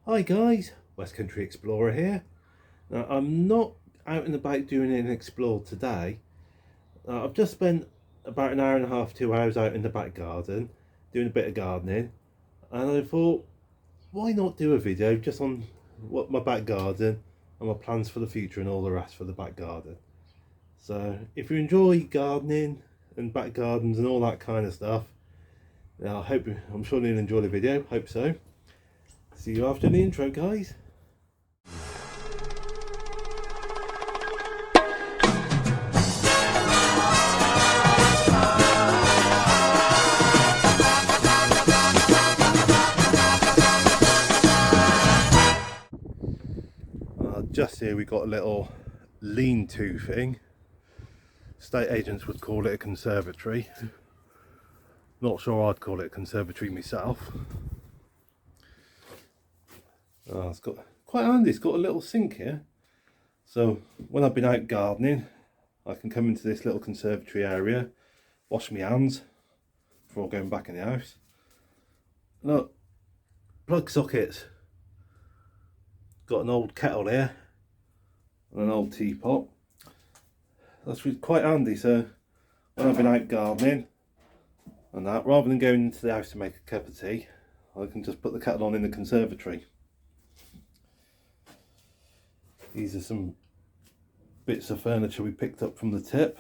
Hi guys, West Country Explorer here. Now I'm not out and about doing an explore today. I've just spent about an hour and a half, 2 hours out in the back garden doing a bit of gardening, and I thought, why not do a video just on what my back garden and my plans for the future and all the rest for the back garden. So if you enjoy gardening and back gardens and all that kind of stuff, I'm sure you'll enjoy the video. Hope so. See you after the intro, guys. Just here we got a little lean-to thing. Estate agents would call it a conservatory. Not sure I'd call it a conservatory myself. It's got quite handy. It's got a little sink here, so when I've been out gardening I can come into this little conservatory area, wash my hands before going back in the house. Look, plug sockets. Got an old kettle here and an old teapot. That's quite handy, so when I've been out gardening and that, rather than going into the house to make a cup of tea, I can just put the kettle on in the conservatory. These are some bits of furniture we picked up from the tip.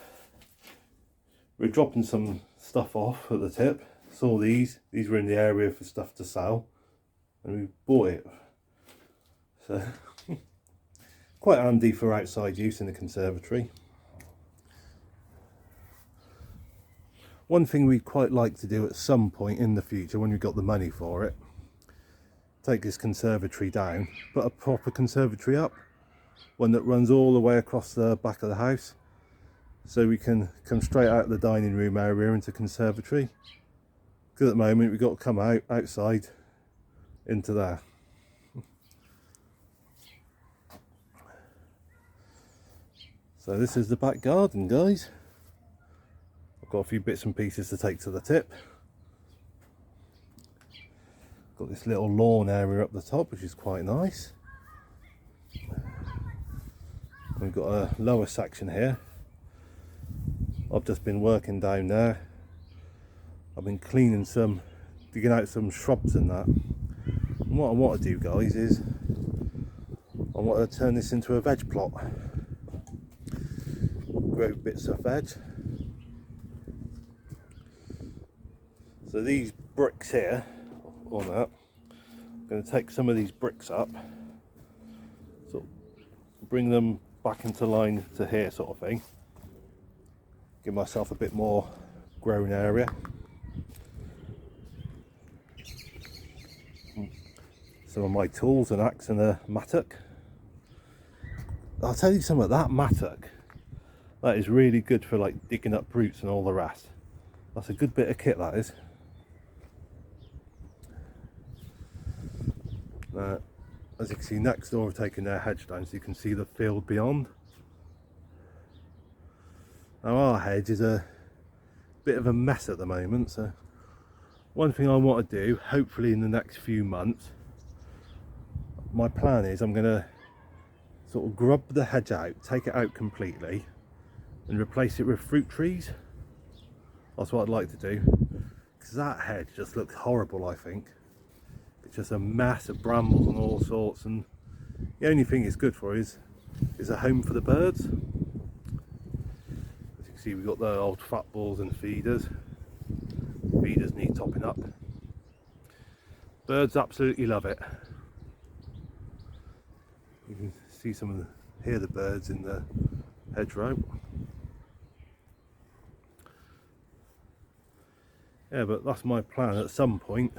We're dropping some stuff off at the tip. Saw these were in the area for stuff to sell, and we bought it. So quite handy for outside use in the conservatory. One thing we'd quite like to do at some point in the future, when we've got the money for it, take this conservatory down, put a proper conservatory up, one that runs all the way across the back of the house, so we can come straight out of the dining room area into conservatory. Because at the moment we've got to come outside into there. So this is the back garden, guys. I've got a few bits and pieces to take to the tip. Got this little lawn area up the top, which is quite nice. We've got a lower section here. I've just been working down there. I've been digging out some shrubs and that. And what I want to do, guys, is I want to turn this into a veg plot. Grow bits of veg. So these bricks here, on that, I'm going to take some of these bricks up, sort of bring them back into line to here, sort of thing. Give myself a bit more growing area. Some of my tools, an axe and a mattock. I'll tell you something, that mattock, that is really good for like digging up roots and all the rest. That's a good bit of kit, that is. As you can see, next door have taken their hedge down, so you can see the field beyond. Now our hedge is a bit of a mess at the moment, so one thing I want to do, hopefully in the next few months, my plan is I'm going to sort of grub the hedge out, take it out completely and replace it with fruit trees. That's what I'd like to do, because that hedge just looks horrible. I think it's just a mass of brambles and all sorts, and the only thing it's good for is a home for the birds. As you can see, we've got the old fat balls and feeders. Feeders need topping up. Birds absolutely love it. You can see hear the birds in the hedgerow. Yeah, but that's my plan at some point.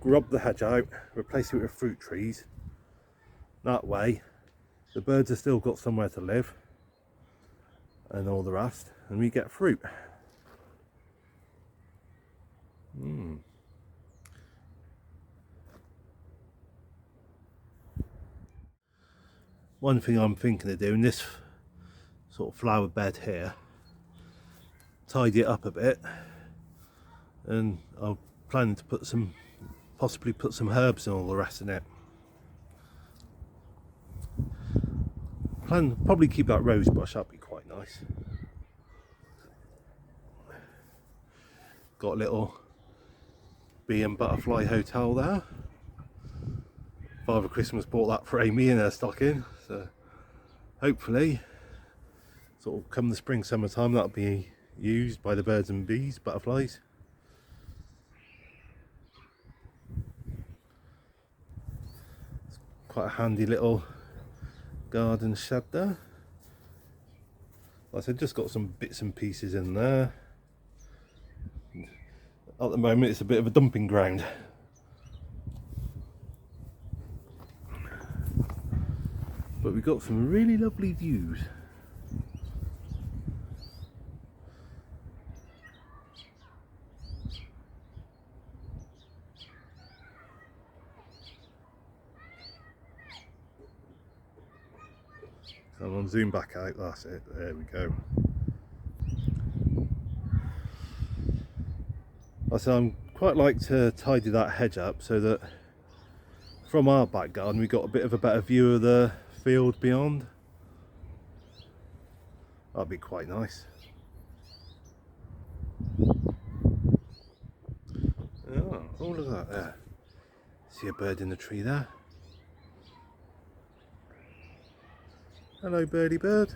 Grub the hedge out, replace it with fruit trees. That way the birds have still got somewhere to live and all the rest, and we get fruit. One thing I'm thinking of doing, this sort of flower bed here, tidy it up a bit, and I'm planning to put some possibly put some herbs and all the rest in it. Plan probably keep that rose bush, that'd be quite nice. Got a little bee and butterfly hotel there. Father Christmas bought that for Amy in her stocking, so hopefully sort of come the spring summertime that'll be used by the birds and bees, butterflies. It's quite a handy little garden shed there. Like I said, just got some bits and pieces in there. At the moment it's a bit of a dumping ground. But we've got some really lovely views. Come on, zoom back out, that's it, there we go. I said I'm quite like to tidy that hedge up so that from our back garden we got a bit of a better view of the field beyond. That'd be quite nice. Oh, look at that there. See a bird in the tree there. Hello birdie bird.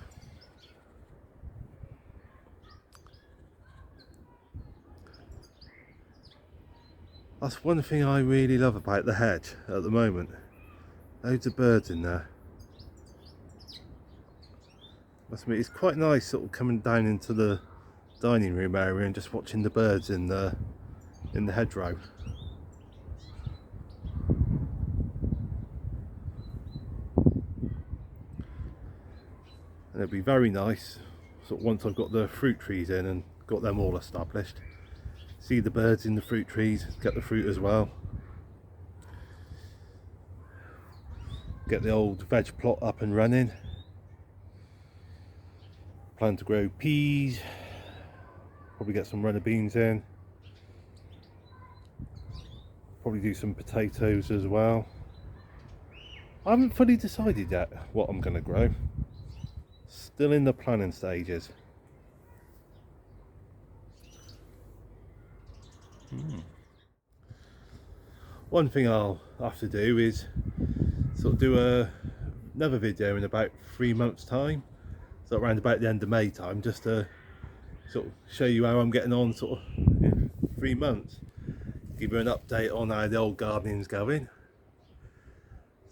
That's one thing I really love about the hedge at the moment. Loads of birds in there. Must admit, it's quite nice sort of coming down into the dining room area and just watching the birds in the hedgerow. And it'll be very nice sort of once I've got the fruit trees in and got them all established. See the birds in the fruit trees, get the fruit as well. Get the old veg plot up and running. Plan to grow peas, probably get some runner beans in. Probably do some potatoes as well. I haven't fully decided yet what I'm going to grow. Still in the planning stages. One thing I'll have to do is sort of do another video in about 3 months time, so around about the end of May time, just to sort of show you how I'm getting on sort of in 3 months, give you an update on how the old gardening's going.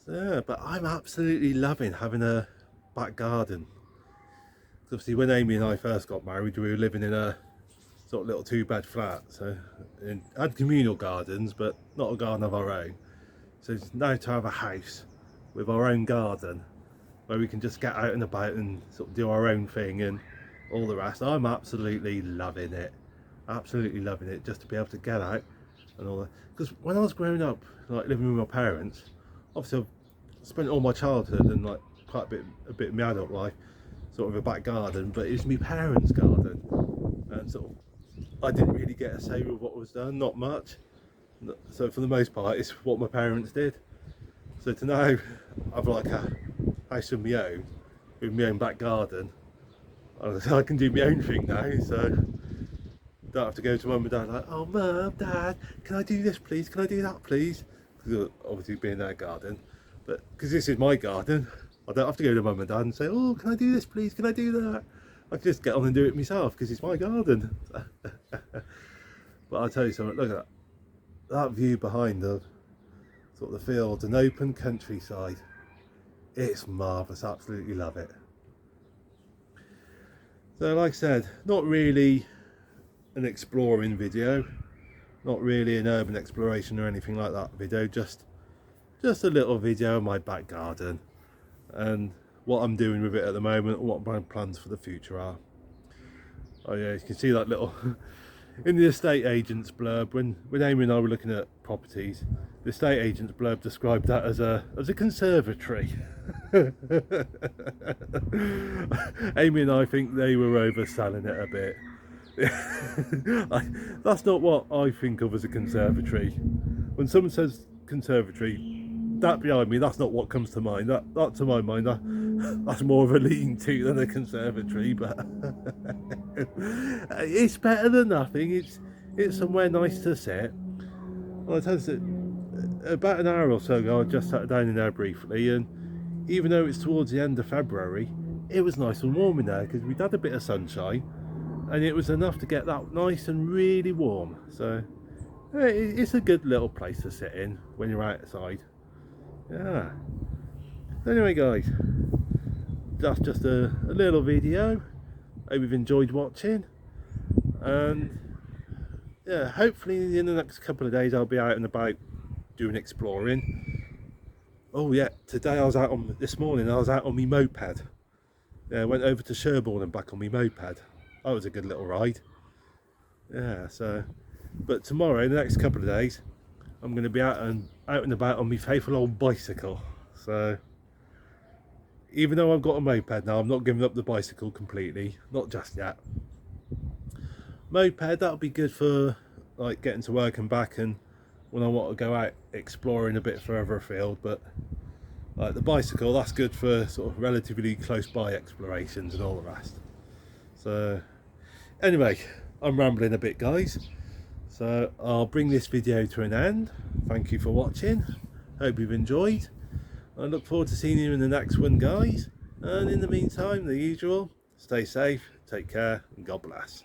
So, but I'm absolutely loving having a back garden. Obviously when Amy and I first got married we were living in a sort of little 2-bed flat, so it had communal gardens but not a garden of our own. So it's now to have a house with our own garden where we can just get out and about and sort of do our own thing and all the rest. I'm absolutely loving it, just to be able to get out and all that. Because when I was growing up, like living with my parents, obviously I've spent all my childhood and like quite a bit of my adult life sort of a back garden, but it's my parents' garden, and sort of I didn't really get a say with what was done, not much. So for the most part it's what my parents did. So to now I've like a house of my own with my own back garden, I can do my own thing now, so don't have to go to mum and dad like, oh mum, dad, can I do this please, can I do that please, because obviously being their garden. But because this is my garden, I don't have to go to mum and dad and say, oh can I do this please, can I do that. I can just get on and do it myself because it's my garden. But I'll tell you something, look at that view behind the sort of the fields and open countryside. It's marvellous, absolutely love it. So like I said, not really an exploring video, not really an urban exploration or anything like that video, just a little video of my back garden and what I'm doing with it at the moment, what my plans for the future are. Oh yeah, you can see that little in the estate agent's blurb, when Amy and I were looking at properties, the estate agent's blurb described that as a conservatory. Amy and I think they were overselling it a bit. That's not what I think of as a conservatory. when someone says conservatory, that behind me, that's not what comes to mind. That to my mind, that's more of a lean-to than a conservatory, but it's better than nothing. It's somewhere nice to sit. Well, I tell you, about an hour or so ago, I just sat down in there briefly, and even though it's towards the end of February, it was nice and warm in there because we'd had a bit of sunshine, and it was enough to get that nice and really warm. So it's a good little place to sit in when you're outside. Yeah. Anyway, guys, that's just a little video. Hope you've enjoyed watching, and yeah, hopefully in the next couple of days I'll be out and about doing exploring. Oh yeah, today this morning I was out on my moped. Yeah, I went over to Sherborne and back on my moped. That was a good little ride. Yeah, so, but tomorrow, in the next couple of days, I'm going to be out and about on my faithful old bicycle. So, even though I've got a moped now, I'm not giving up the bicycle completely, not just yet. Moped, that'll be good for like getting to work and back, and when I want to go out exploring a bit further afield. But like the bicycle, that's good for sort of relatively close by explorations and all the rest. So anyway, I'm rambling a bit, guys, so I'll bring this video to an end. Thank you for watching, hope you've enjoyed. I look forward to seeing you in the next one, guys, and in the meantime, the usual, stay safe, take care, and God bless.